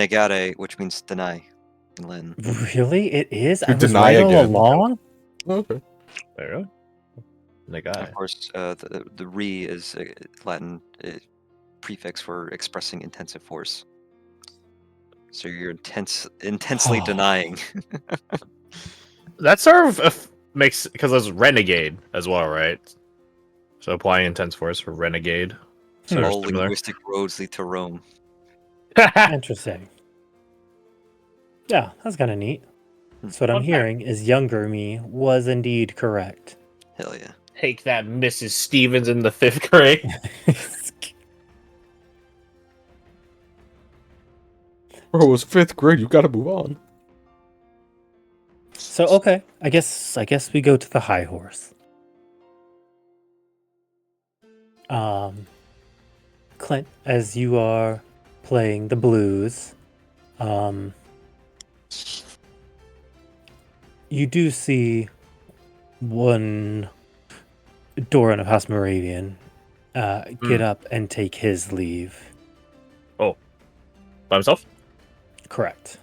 negare, which means deny in Latin. Really? It is? I To was deny right all again. along? Okay. There you go. The guy. Of course, the re is Latin prefix for expressing intensive force. So you're intensely denying. That sort of makes because there's renegade as well, right? So applying intense force for renegade. Sort of All similar. linguistic roads lead to Rome. Interesting. Yeah, that's kind of neat. So what I'm Okay. hearing is younger me was indeed correct. Hell yeah. Take that, Mrs. Stevens in the 5th grade. Bro, it was 5th grade. You gotta move on. So okay, I guess we go to the high horse. Clint, as you are playing the blues, you do see one Doran of House Moravian get up and take his leave. Oh. By himself? Correct.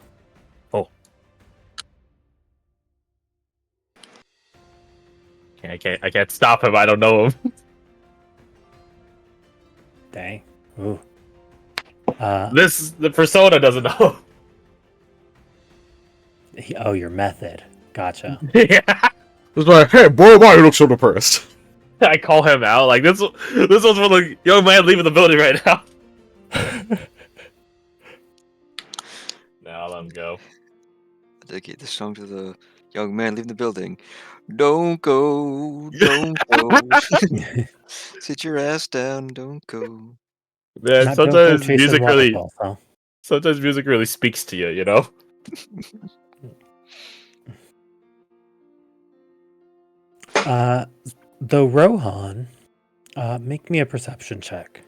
I can't stop him. I don't know him. Dang. Ooh. The persona doesn't know. Oh, your method. Gotcha. Yeah. It's like, hey, boy, why you look so depressed? I call him out like this one's for the young man leaving the building right now. Now I'll let him go. Dedicate this song to the young man leaving the building. Don't go, don't go. Sit your ass down, don't go. Man, Not don't go sometimes chasing music waterfalls, huh? really speaks to you, you know? The Rohan, make me a perception check.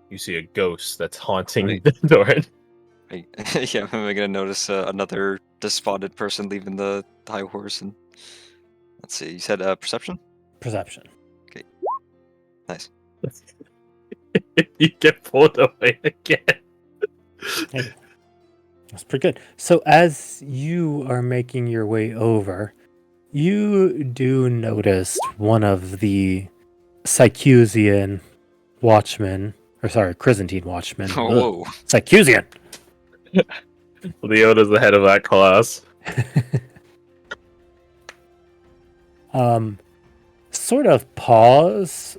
You see a ghost that's haunting Doran. Yeah, am I gonna notice another despondent person leaving the high horse? And let's see, you said perception? Perception. Okay, nice. You get pulled away again. Hey, that's pretty good. So as you are making your way over, you do notice one of the Sycusian watchmen, or sorry, Chrysantine watchmen. Oh, whoa. Sycusian! Leona's the head of that class. Sort of pause,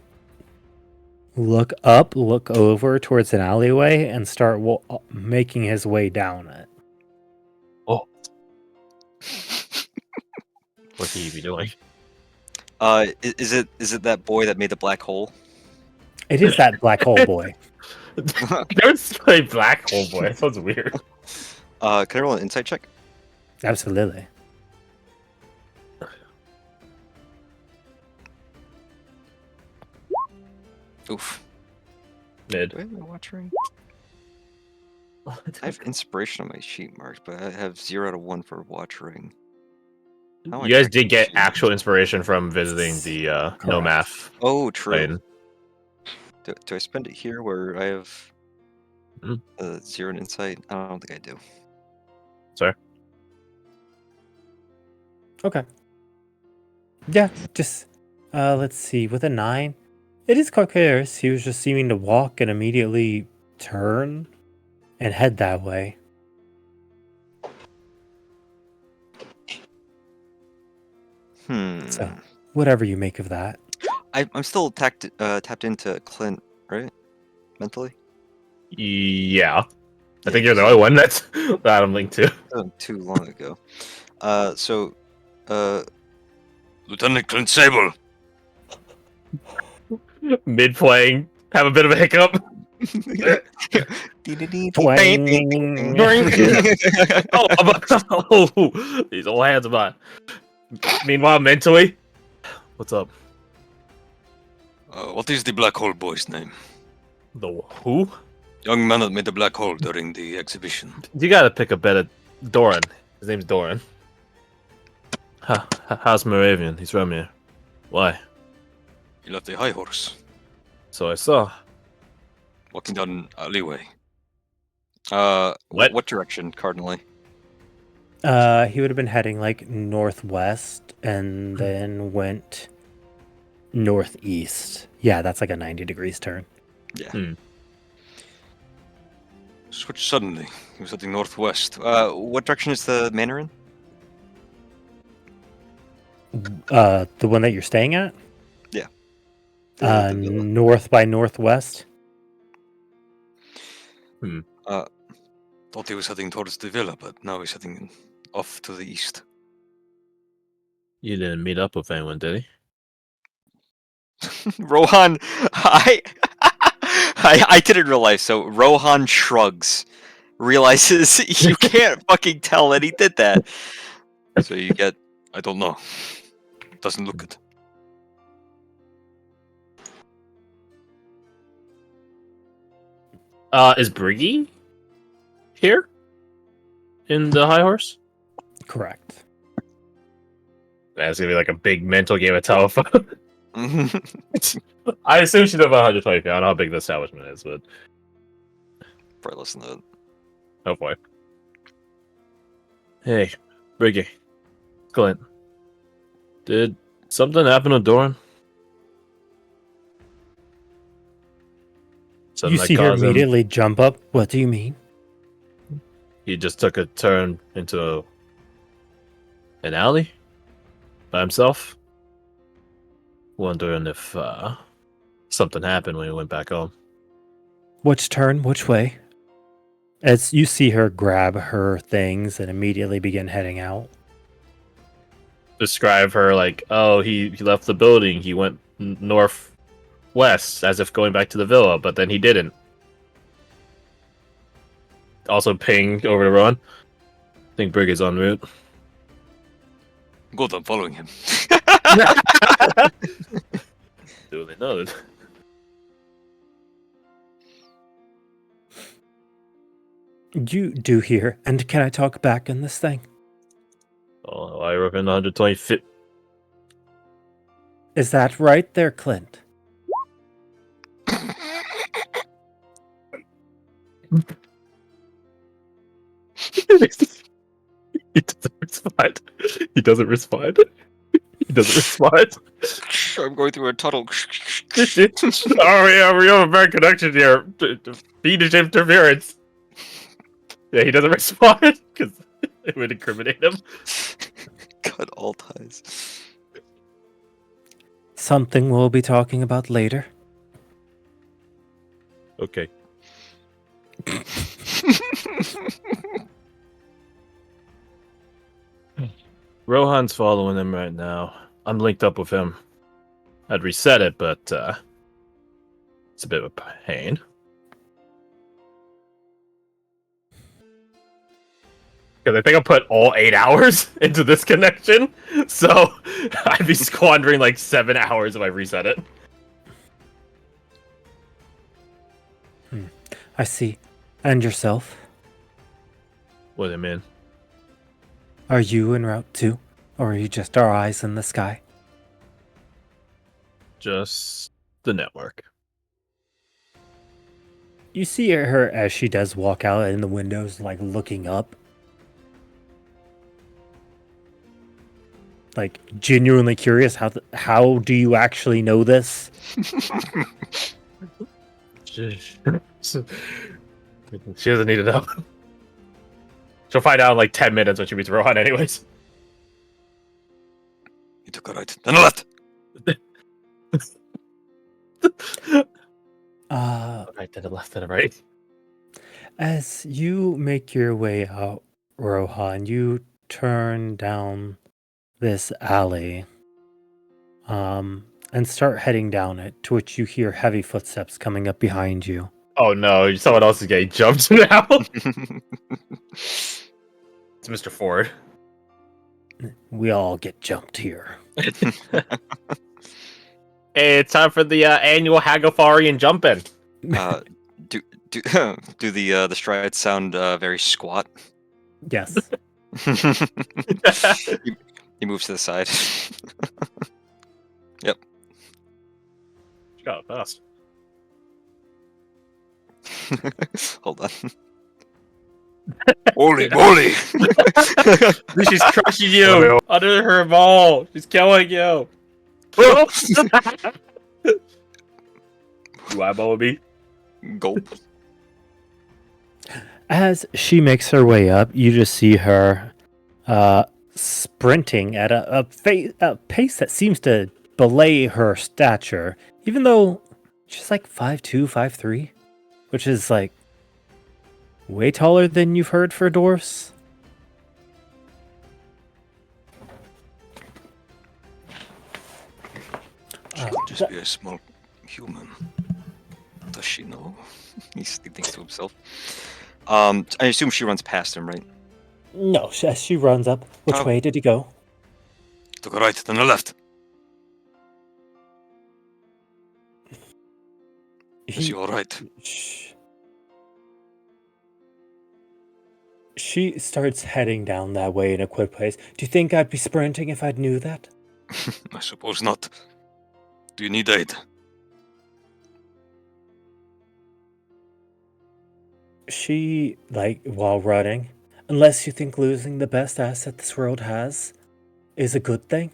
look up, look over towards an alleyway, and start making his way down it. Oh. What can he be doing? Is it that boy that made the black hole? It is that black hole boy. Don't say black hole boy. That sounds weird. Can I roll an insight check? Absolutely. Oof. Mid. Do I have my watch ring? I have inspiration on my sheet marked, but I have 0 out of 1 for watch ring. How You guys I did get check actual inspiration from visiting the no math. Oh, true. plane. Do I spend it here where I have 0 in insight? I don't think I do. Sorry. Okay. Yeah, just let's see. With a 9, it is Carcaris. He was just seeming to walk and immediately turn and head that way. So, whatever you make of that. I'm still tapped into Clint, right? Mentally? Yeah. I think you're the only one that I'm linked to. Too long ago. Lieutenant Clint Sable. Mid playing, have a bit of a hiccup. Oh, these old hands of mine. Meanwhile, mentally, what's up? What is the black hole boy's name? The who? Young man that made the black hole during the exhibition. You gotta pick a better Doran. His name's Doran. How's Moravian? He's from here. Why? He left a high horse, So I saw. walking down an alleyway. What? What direction, cardinally? He would have been heading like northwest and then went northeast. Yeah, that's like a 90 degrees turn. Yeah. Switch suddenly. He was heading northwest. What direction is the manor in? The one that you're staying at? Yeah. The villa. North by northwest. Thought he was heading towards the villa, but now he's heading off to the east. You didn't meet up with anyone, did he? Rohan, I didn't realize. So Rohan shrugs, realizes you can't fucking tell that he did that. So you get, I don't know. Doesn't look good. Is Briggy here in the high horse? Correct. That's gonna be like a big mental game of telephone. I assume she's about 120 feet. I don't know how big the establishment is, but Probably listen to it. oh boy. Hey, Briggy, Clint, did something happen to Doran? You see her immediately jump up. What do you mean? He just took a turn into an alley by himself. Wondering if something happened when he went back home. Which turn? Which way? As you see her grab her things and immediately begin heading out. Describe her like, oh, he left the building. He went northwest as if going back to the villa, but then he didn't. Also ping over to Ron. I think Brig is en route. Good, I'm following him. Duly noted. You do here, and can I talk back in this thing? Oh, I reckon 120 feet. Is that right there, Clint? He doesn't respond. He doesn't respond. He doesn't respond. I'm going through a tunnel. Oh yeah, we have a bad connection here. Fiendish interference. Yeah, he doesn't respond because it would incriminate him. Cut all ties. Something we'll be talking about later. Okay. Rohan's following him right now. I'm linked up with him. I'd reset it, but it's a bit of a pain. Because I think I put all 8 hours into this connection, so I'd be squandering like 7 hours if I reset it. I see. And yourself? What do you mean? Are you en route too? Or are you just our eyes in the sky? Just the network. You see her as she does walk out in the windows, like looking up. Like genuinely curious, how do you actually know this? She doesn't need to know. She'll find out in like 10 minutes when she meets Rohan anyways. He took a right, then a left. Right, then a left, then a right. As you make your way out, Rohan, you turn down this alley, and start heading down it, to which you hear heavy footsteps coming up behind you. Oh no, someone else is getting jumped now. It's Mr. Ford. We all get jumped here. Hey, it's time for the annual Hagafarian jump-in. Do do the strides sound very squat? Yes. He moves to the side. Yep. She got it fast. Hold on. Holy moly! She's crushing you under her ball. She's killing you. You eyeball me? Gulp. As she makes her way up, you just see her sprinting at a pace that seems to belay her stature, even though she's like 5'2", 5'3", which is like way taller than you've heard for dwarfs. She could just be a small human. Does she know? He thinks to himself. I assume she runs past him, right? No, as she runs up. Which Oh. way did he go? To the right, then the left. Is he all right? She starts heading down that way in a quick pace. Do you think I'd be sprinting if I knew that? I suppose not. Do you need aid? She, like, while running, unless you think losing the best asset this world has is a good thing,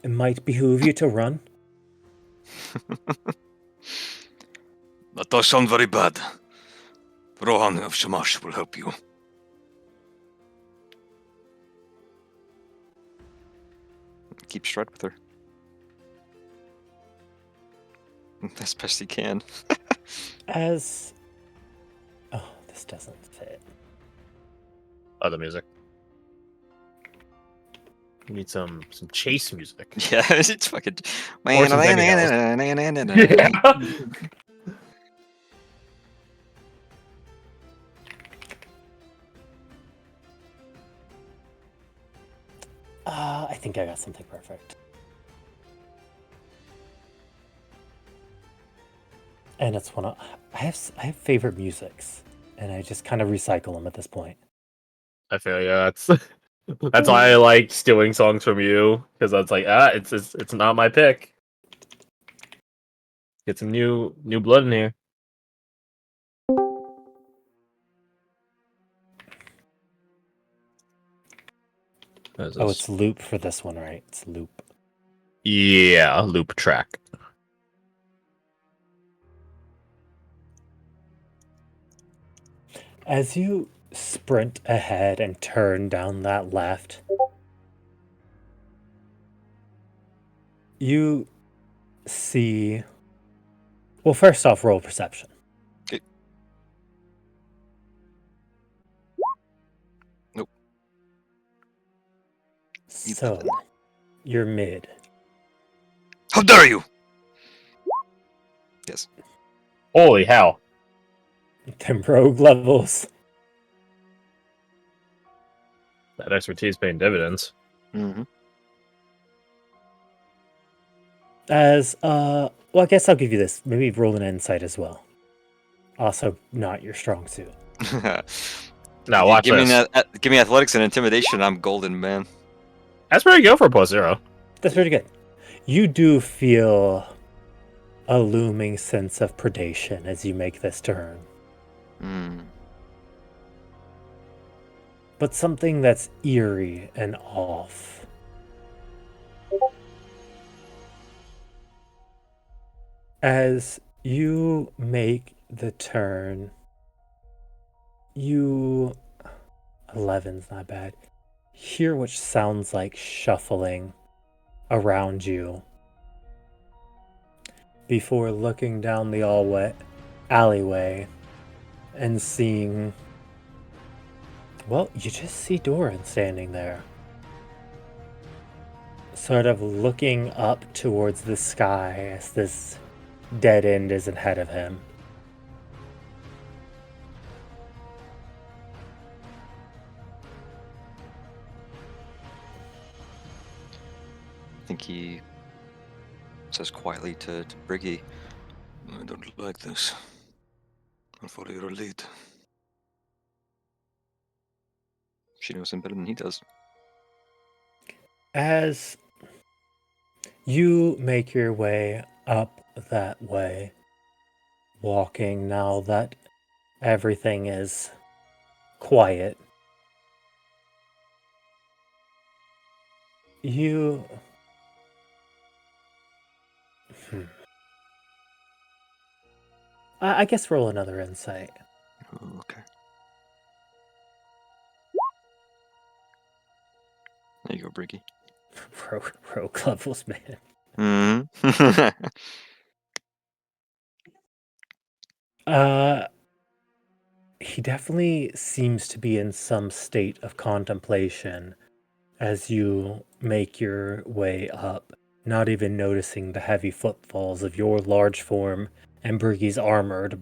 it might behoove you to run. That does sound very bad. Rohan of Shamash will help you. Keep straight with her. As best he can. As... Oh, this doesn't fit. Other music. We need some chase music. Yeah, it's fucking... Or some Yeah. I think I got something perfect. And it's one of... I have favorite musics, and I just kind of recycle them at this point. I feel yeah. That's why I like stealing songs from you, because it's like it's not my pick. Get some new blood in here. Oh, it's loop for this one, right? It's loop. Yeah, loop track. As you sprint ahead and turn down that left, you see... Well, first off, roll perception. Okay. Nope. So, you're mid. How dare you! Yes. Holy hell! Them rogue levels. That expertise paying dividends. Mm-hmm. As, well, I guess I'll give you this. Maybe roll an insight as well. Also, not your strong suit. Now watch give this. Give me athletics and intimidation. I'm golden, man. That's pretty good for a +0. That's pretty good. You do feel a looming sense of predation as you make this turn. Mm. But something that's eerie and off. As you make the turn, 11's not bad. Hear what sounds like shuffling around you before looking down the alleyway and seeing... Well, you just see Doran standing there. Sort of looking up towards the sky as this dead end is ahead of him. I think he says quietly to Briggy, I don't like this. I'll follow your lead. She knows him better than he does. As you make your way up that way, walking now that everything is quiet. You. Hmm. I guess roll another insight. Ooh, okay. There you go, Briggy. Rogue levels, man. Mm-hmm. He definitely seems to be in some state of contemplation as you make your way up, not even noticing the heavy footfalls of your large form and Briggy's armored.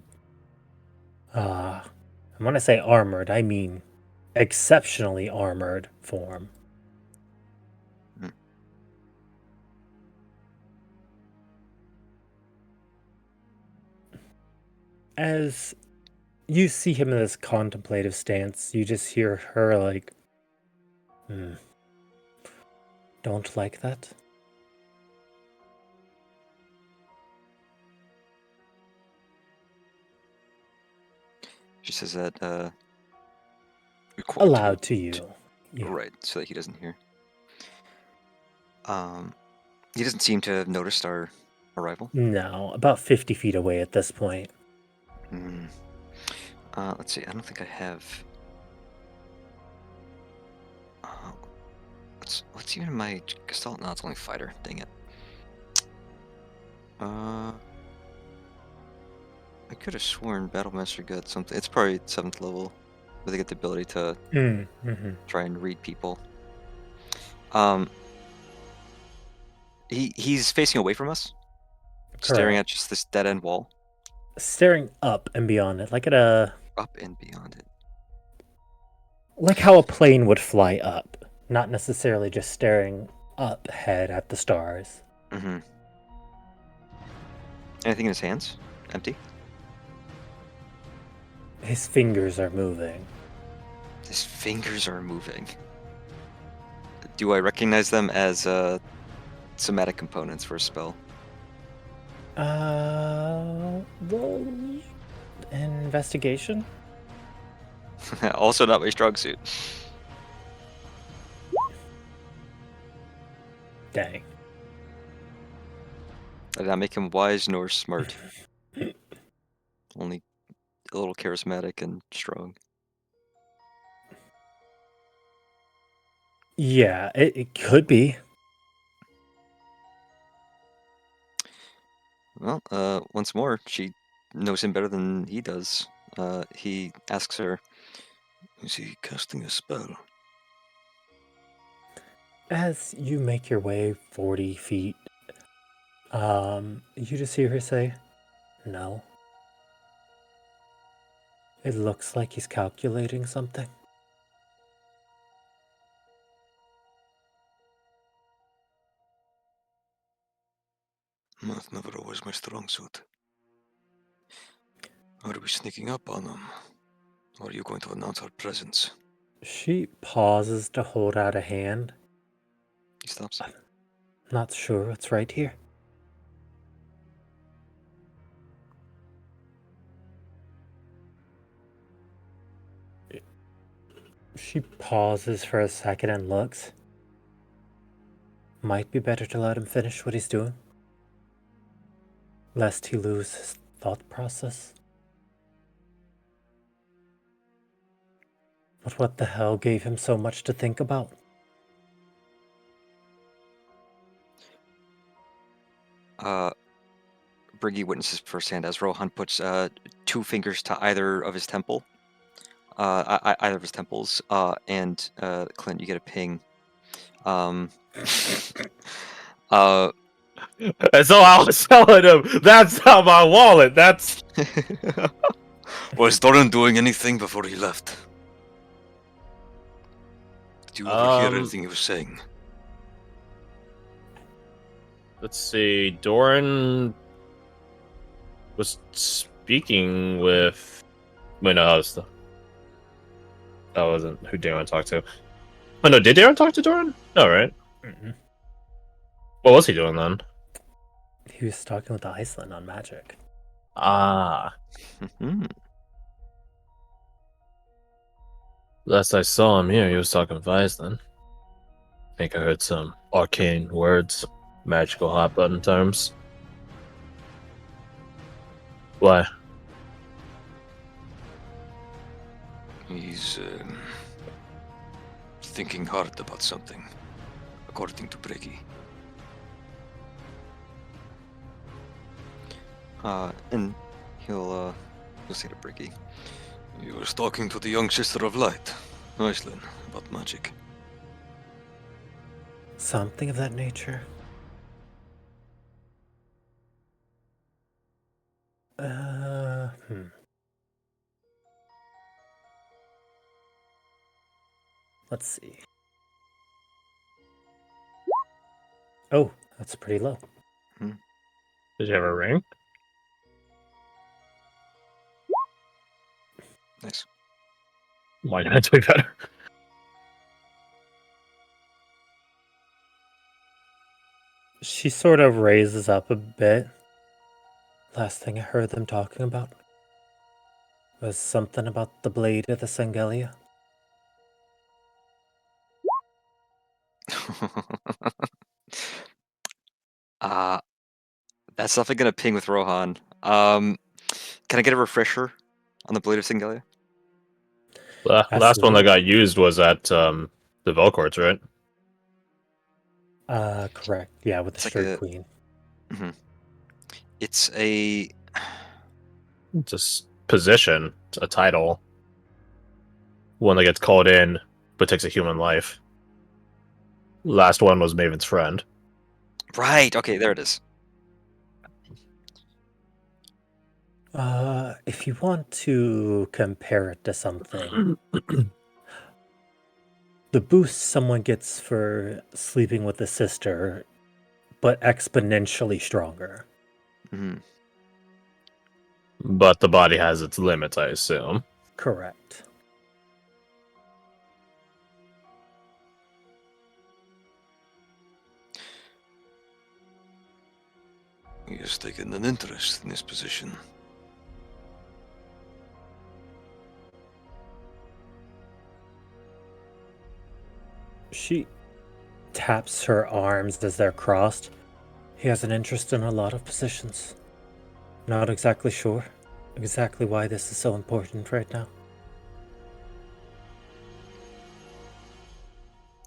And when I say armored, I mean exceptionally armored form. Mm. As you see him in this contemplative stance, you just hear her like, don't like that? She says that, quote, Aloud to you. Yeah. right, so that he doesn't hear. He doesn't seem to have noticed our arrival. No, about 50 feet away at this point. Mm. Let's see, I don't think I have... what's even my Gestalt? No, it's only fighter. Dang it. I could have sworn Battlemaster got something. It's probably 7th level, where they get the ability to try and read people. He's facing away from us, staring at just this dead end wall. Staring up and beyond it, like at a... Up and beyond it. Like how a plane would fly up, not necessarily just staring up ahead at the stars. Mm-hmm. Anything in his hands? Empty? His fingers are moving. His fingers are moving. Do I recognize them as somatic components for a spell? Roll investigation? Also not my strong suit. Dang. I did not make him wise nor smart. Only a little charismatic and strong. Yeah, it could be. Well, once more, she knows him better than he does. He asks her, "Is he casting a spell?" As you make your way 40 feet, you just hear her say, no. It looks like he's calculating something. Math never always my strong suit. Are we sneaking up on them? Or are you going to announce our presence? She pauses to hold out a hand. He stops. Not sure what's right here. She pauses for a second and looks. Might be better to let him finish what he's doing, lest he lose his thought process. But what the hell gave him so much to think about? Briggy witnesses firsthand as Rohan puts 2 fingers to either of his temple. Either of his temples. And Clint, you get a ping. And so I was telling him, that's not my wallet. That's... Was Doran doing anything before he left? Did you overhear anything he was saying? Let's see. Doran was speaking with... Wait, no, that wasn't who Darren talked to. Oh, no, did Darren talk to Doran? No, right? Mm-mm. What was he doing then? He was talking with Iceland on magic. Ah. Last I saw him here, he was talking Then think I heard some arcane words, magical hot button terms. Why? He's thinking hard about something, according to Briggy. And he'll say to Briggy, "You was talking to the young sister of light, Iceland, about magic." Something of that nature. Hmm. Let's see. Oh, that's pretty low. Did you have a ring? Nice. Why not do better? She sort of raises up a bit. Last thing I heard them talking about was something about the blade of the Sangelia. That's definitely gonna ping with Rohan. Can I get a refresher on the Blade of Singalia? Last one that got used was at the Velcourts, right? Correct. Yeah, with the It's like Shirt a- Queen. It's a It's position, it's a title. One that gets called in, but takes a human life. Last one was Maven's friend. right. Okay, there it is. If you want to compare it to something, the boost someone gets for sleeping with a sister, but exponentially stronger. Mhm. But the body has its limits, I assume. Correct. He has taken an interest in this position. She taps her arms as they're crossed. He has an interest in a lot of positions. Not exactly sure exactly why this is so important right now.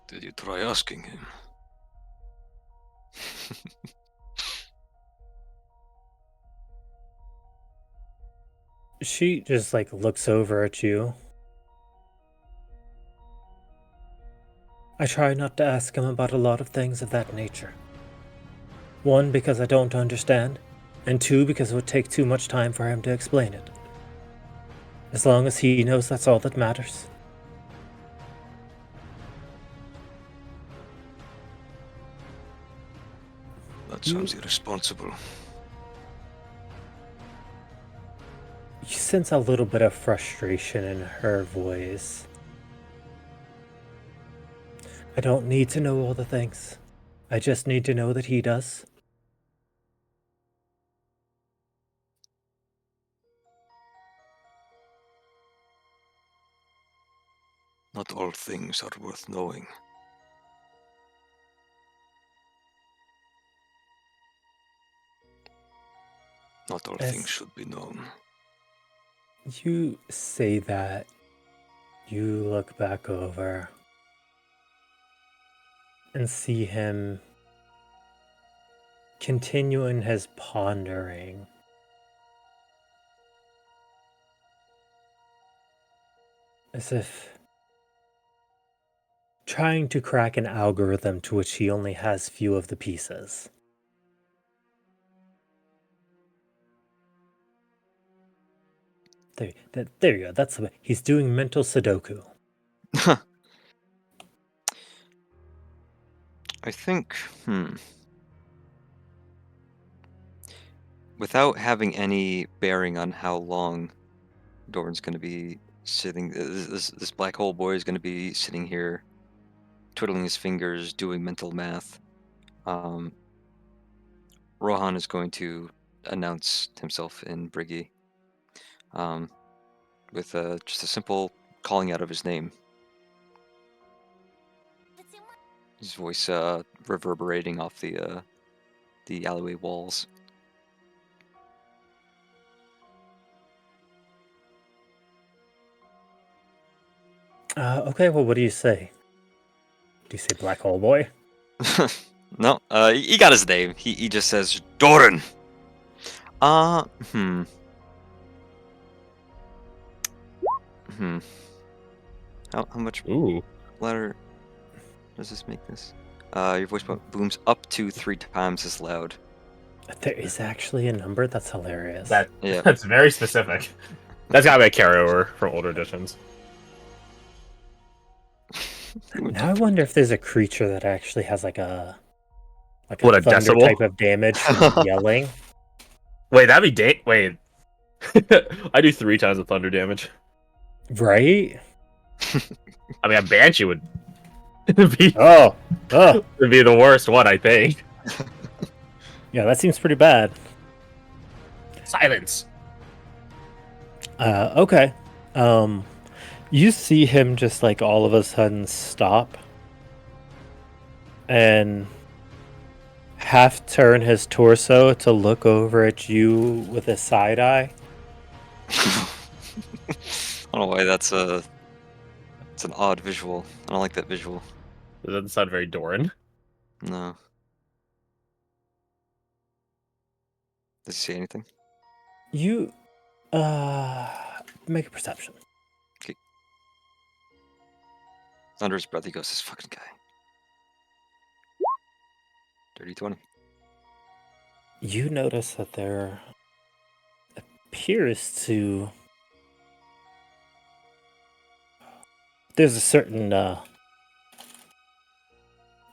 Did you try asking him? She just like looks over at you. I try not to ask him about a lot of things of that nature. One, because I don't understand, and two, because it would take too much time for him to explain it. As long as he knows that's all that matters. That sounds irresponsible. You sense a little bit of frustration in her voice. I don't need to know all the things. I just need to know that he does. Not all things are worth knowing. Not all As things should be known. you say that, you look back over and see him continuing his pondering. As if trying to crack an algorithm to which he only has few of the pieces. There you go. That's the way. He's doing mental Sudoku. I think, without having any bearing on how long Doran's going to be sitting, this black hole boy is going to be sitting here, twiddling his fingers, doing mental math. Rohan is going to announce himself in Briggy, with just a simple calling out of his name. His voice reverberating off the alleyway walls. Okay, well, what do you say? Do you say black hole boy? No, he got his name. He just says Doran. Hmm. Hmm. How much Ooh. louder does this make this? Your voice booms up to 3 times as loud. There is actually a number? That's hilarious. Yeah. That's very specific. That's gotta be a carryover from older editions. Now I wonder if there's a creature that actually has like a What, a thunder decibel? type of damage from yelling. Wait, that'd be wait. I do 3 times the thunder damage. Right? I mean, a banshee would be Oh, would be the worst one, I think. yeah, that seems pretty bad. Silence. Okay. You see him just like all of a sudden stop and half turn his torso to look over at you with a side eye. I don't know why it's an odd visual. I don't like that visual. That doesn't sound very Doran. No. Does he say anything? You make a perception. Under his breath, he goes, "This fucking guy." Dirty 20. You notice that there appears to there's a certain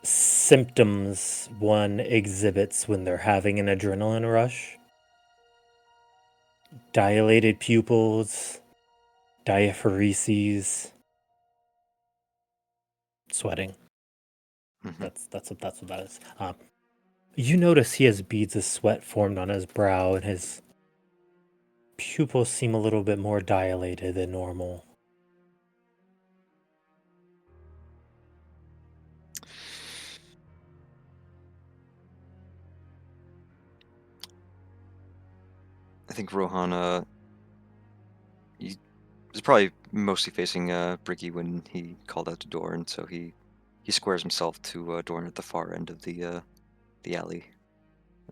symptoms one exhibits when they're having an adrenaline rush. Dilated pupils, diaphoreses, sweating. Mhm. That's what that is. You notice he has beads of sweat formed on his brow, and his pupils seem a little bit more dilated than normal. I think Rohan, he was probably mostly facing Bricky when he called out to Doran, so he squares himself to Doran at the far end of the alley,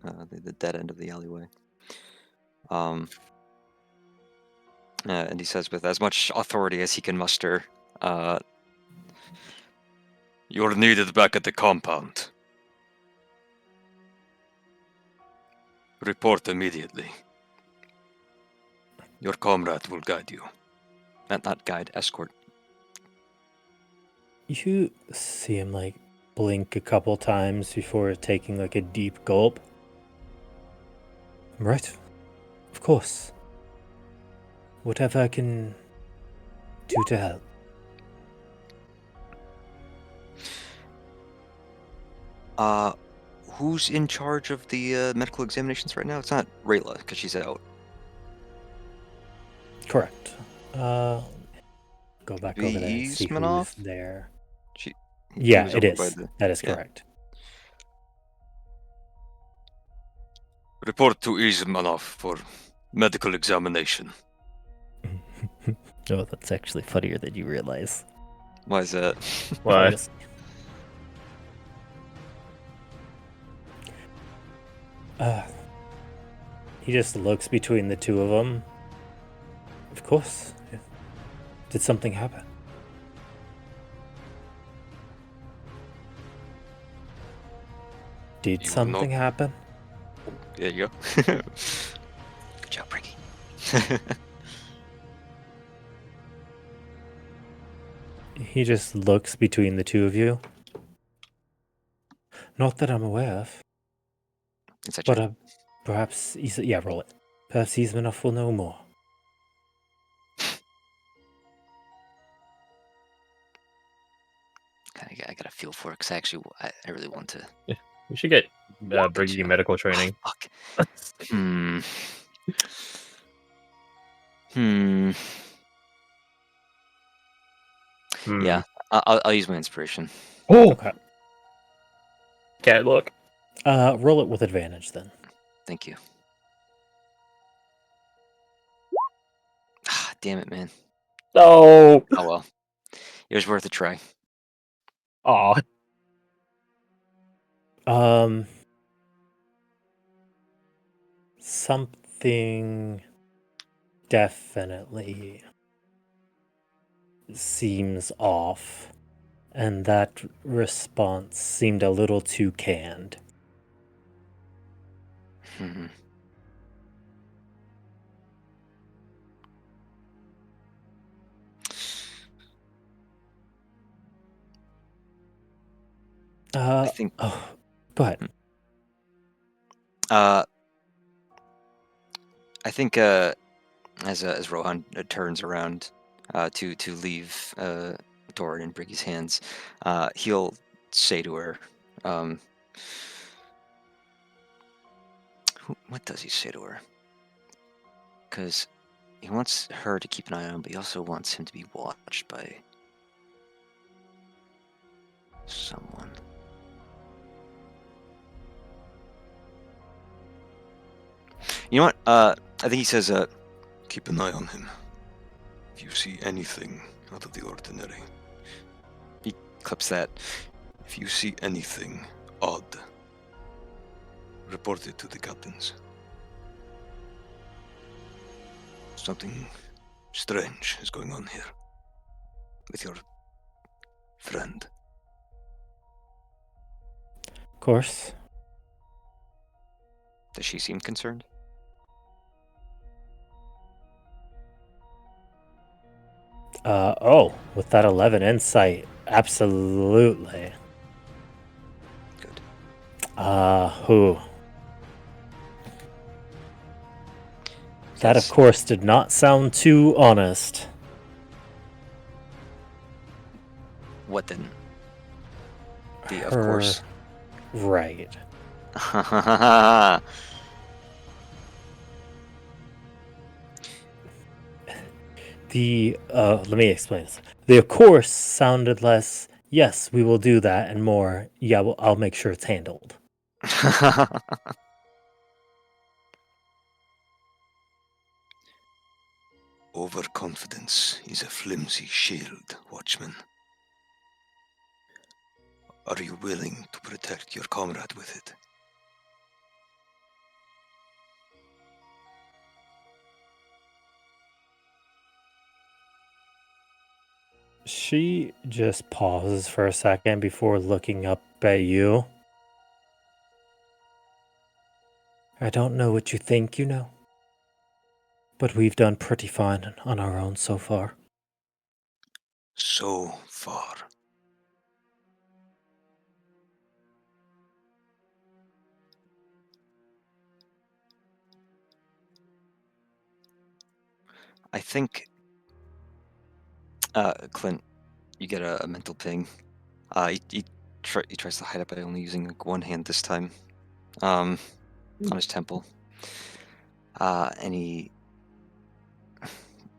the dead end of the alleyway. And he says with as much authority as he can muster, "You're needed back at the compound. Report immediately. Your comrade will guide you. Not guide, escort." You see him like blink a couple times before taking like a deep gulp. Right. Of course. Whatever I can do to help. Who's in charge of the medical examinations right now? It's not Rayla, because she's out. Correct. Go back over there and see who's Ismanov? there. He Yeah, was it over by is. the- That is yeah. correct. Report to Ismanov for medical examination. Oh, that's actually funnier than you realize. Why is that? Why? Just- he just looks between the two of them. Of course. Yeah. Did something happen? Did You something know- happen? There you go. Good job, Ricky. He just looks between the two of you. Not that I'm aware of. Is that But you? perhaps yeah, roll it. Perhaps Ismanov will know more. I got a feel for it, because I really want to. We should get Briggy medical training. Fuck. Hmm. Hmm. Hmm. Yeah, I'll use my inspiration. Oh, Okay. cat look. Roll it with advantage then. Thank you. Ah, damn it, man. No. Oh well. It was worth a try. Aw. Something definitely seems off, and that response seemed a little too canned. Hmm. I think. Oh, go ahead. Uh, I think. As Rohan turns around, to leave Doran in Briggy's hands, he'll say to her, um, what does he say to her? Because he wants her to keep an eye on him, but he also wants him to be watched by someone. You know what? I think he says, keep an eye on him. If you see anything out of the ordinary. He clips that. If you see anything odd, report it to the captains. Something strange is going on here with your friend. Of course. Does she seem concerned? With that 11 insight, absolutely. Good. Who? That, of Yes. course, did not sound too honest. What then? Of Her- course. Right. Let me explain this. The of course sounded less, yes, we will do that, and more, yeah, well, I'll make sure it's handled. Overconfidence is a flimsy shield, Watchman. Are you willing to protect your comrade with it? She just pauses for a second before looking up at you. I don't know what you think you know, but we've done pretty fine on our own so far. So far. I think, Clint, you get a mental ping. He tries to hide it by only using like one hand this time, on his temple. And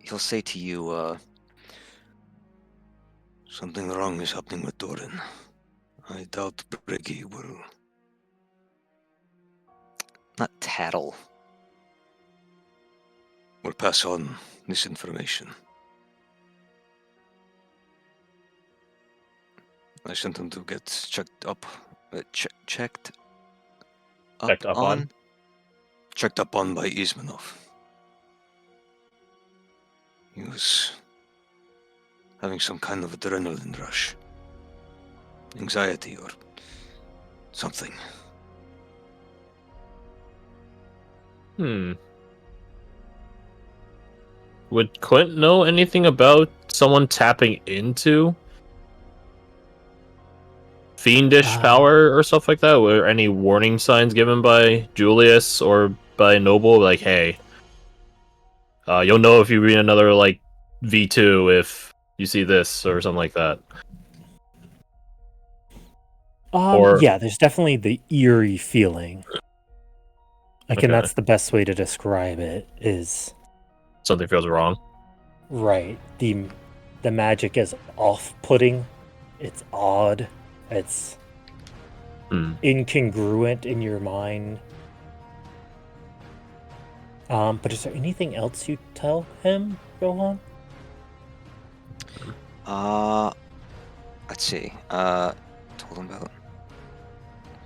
he'll say to you, Something wrong is happening with Doran. I doubt Briggy will. not tattle. Will pass on this information. I sent him to get checked up. Checked Checked up on? Checked up on by Ismanov. He was having some kind of adrenaline rush. Anxiety or something. Would Clint know anything about someone tapping into fiendish power or stuff like that? Were any warning signs given by Julius or by Noble? Like, hey, you'll know if you read another, like, V2 if you see this or something like that. Or- Yeah, there's definitely the eerie feeling. Like, and Okay. that's the best way to describe it, is Something feels wrong. right. The magic is off-putting. It's odd. It's incongruent in your mind. But is there anything else you tell him, Rohan? Let's see. Told him about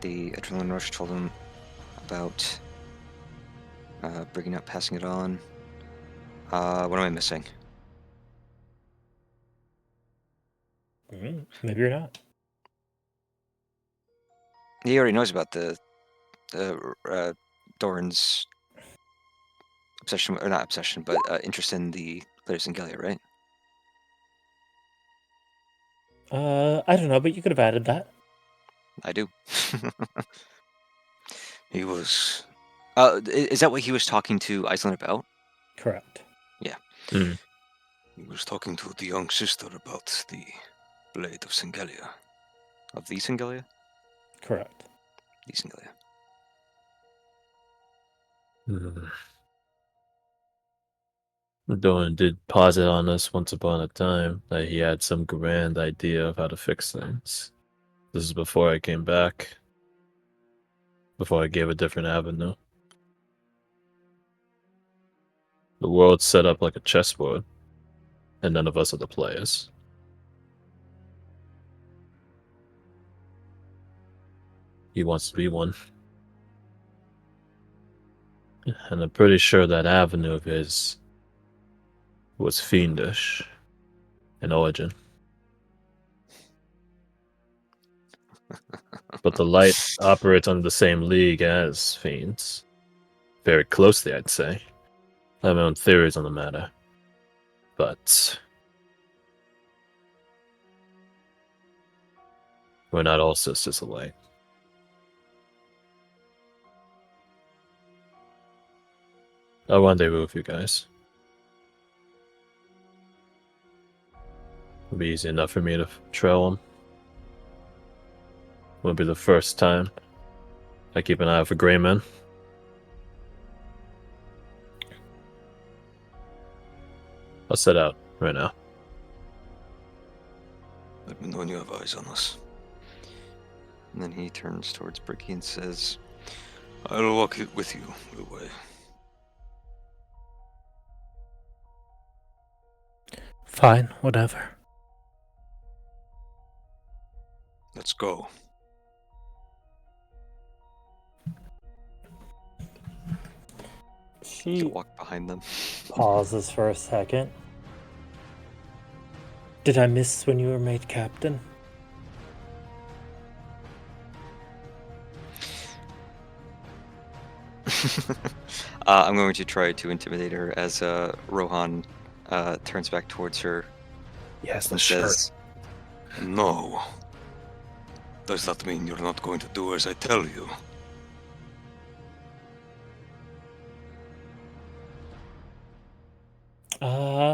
the adrenaline rush. Told him about bringing up, passing it on. What am I missing? Maybe you're not. He already knows about the Doran's obsession, or not obsession, but interest in the players in Galia, right? I don't know, but you could have added that. I do. He was Is that what he was talking to Iceland about? Correct. he was talking to the young sister about the blade of Singalia. Of the Singalia? Correct. The Singalia. Doran did posit on us once upon a time that he had some grand idea of how to fix things. This is before I came back. Before I gave a different avenue. The world's set up like a chessboard, and none of us are the players. He wants to be one. And I'm pretty sure that avenue of his was fiendish in origin. But the light operates under the same league as fiends. Very closely, I'd say. I have my own theories on the matter. But we're not all sisters alike. I'll rendezvous with you guys. It'll be easy enough for me to trail them. Will be the first time I keep an eye out for gray men. I'll set out right now. Let me know when you have eyes on us. And then he turns towards Bricky and says, I'll walk with you the way. Fine, whatever. Let's go. he'll She walk behind them. pauses for a second. Did I miss when you were made captain? I'm going to try to intimidate her as Rohan turns back towards her Yes, and says, No. Does that mean you're not going to do as I tell you?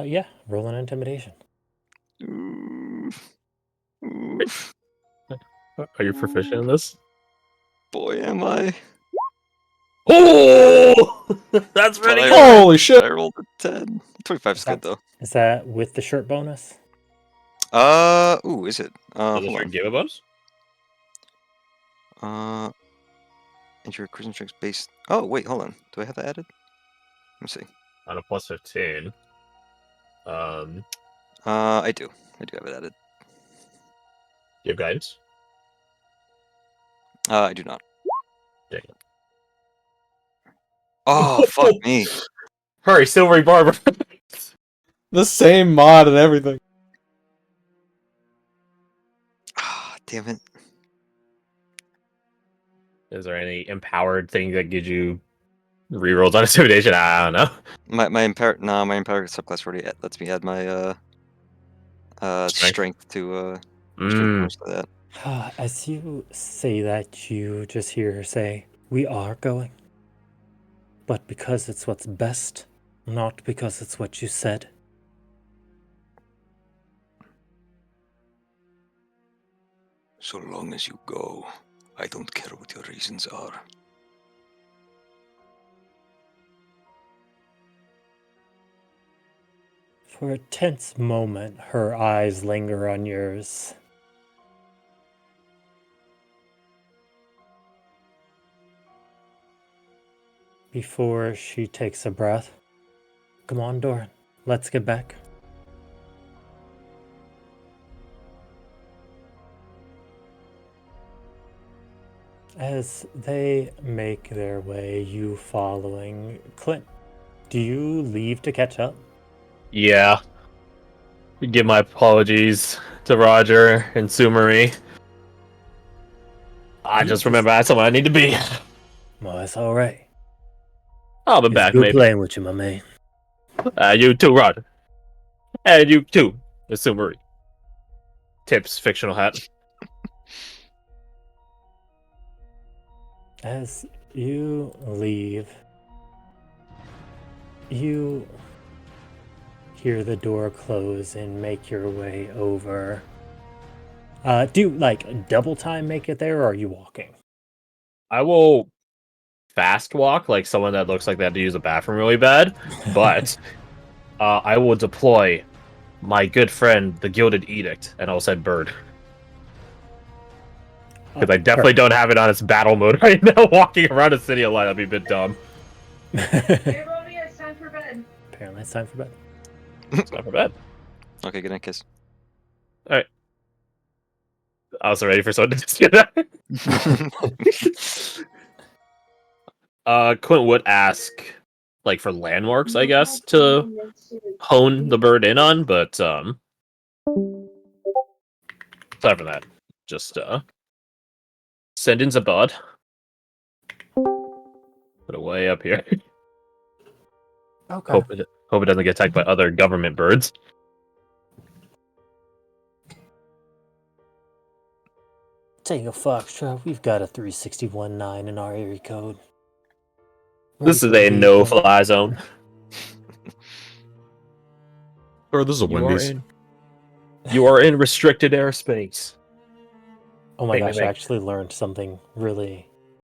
Yeah, roll an intimidation. "Oof, oof, Are you proficient in this? boy, am I. Oh! That's But pretty I, good! Holy shit! I rolled a 10. 25 is good, though. Is that with the shirt bonus? Ooh, is it? Is this Hold your on. give a bonus? And your charisma checks based. Oh, wait, hold on. Do I have that added? Let me see. On a plus 15. I do. I do have it added. You have guidance? I do not. Dang it. Oh, fuck me. Hurry, Silvery Barber! The same mod and everything. Ah, damn it. Is there any empowered thing that gives you rerolls on intimidation? I don't know. My empower subclass already lets me add my strength to strength bonus to that. As you say that, you just hear her say, "We are going. But because it's what's best, not because it's what you said." So long as you go, I don't care what your reasons are. For a tense moment, her eyes linger on yours. before she takes a breath. Come on, Doran. Let's get back. As they make their way, you following Clint, do you leave to catch up? Yeah. Give my apologies to Roger and Sumari. I You just remember that's somewhere I need to be. Well, it's all right. I'll be It's back, good maybe. playing with you, my man. You too, Roger. And you too, Miss Sumari. Tips, fictional hat. As you leave, you hear the door close and make your way over. Do you, like, double time make it there, or are you walking? I will fast walk like someone that looks like they had to use a bathroom really bad, but I will deploy my good friend, the Gilded Edict, and I'll send Bird. Because I definitely don't have it on its battle mode right now, walking around a city alive. That'd be a bit dumb. Hey, Rody, it's time for bed. Apparently, it's time for bed. It's not for bad. Okay, good night, kiss. Alright. I was ready for someone to just get that. Quint would ask, like, for landmarks, I guess, to hone the bird in on, but, aside from that, just, send in Zabad. Put it way up here. Okay. Hope it doesn't get attacked by other government birds. Tango Foxtrot, we've got a 361-9 in our area code. This is Ready a for vehicle. no-fly zone. Or this is a You are Wendy's. you are in restricted airspace. Oh my Make me gosh, I make- actually learned something really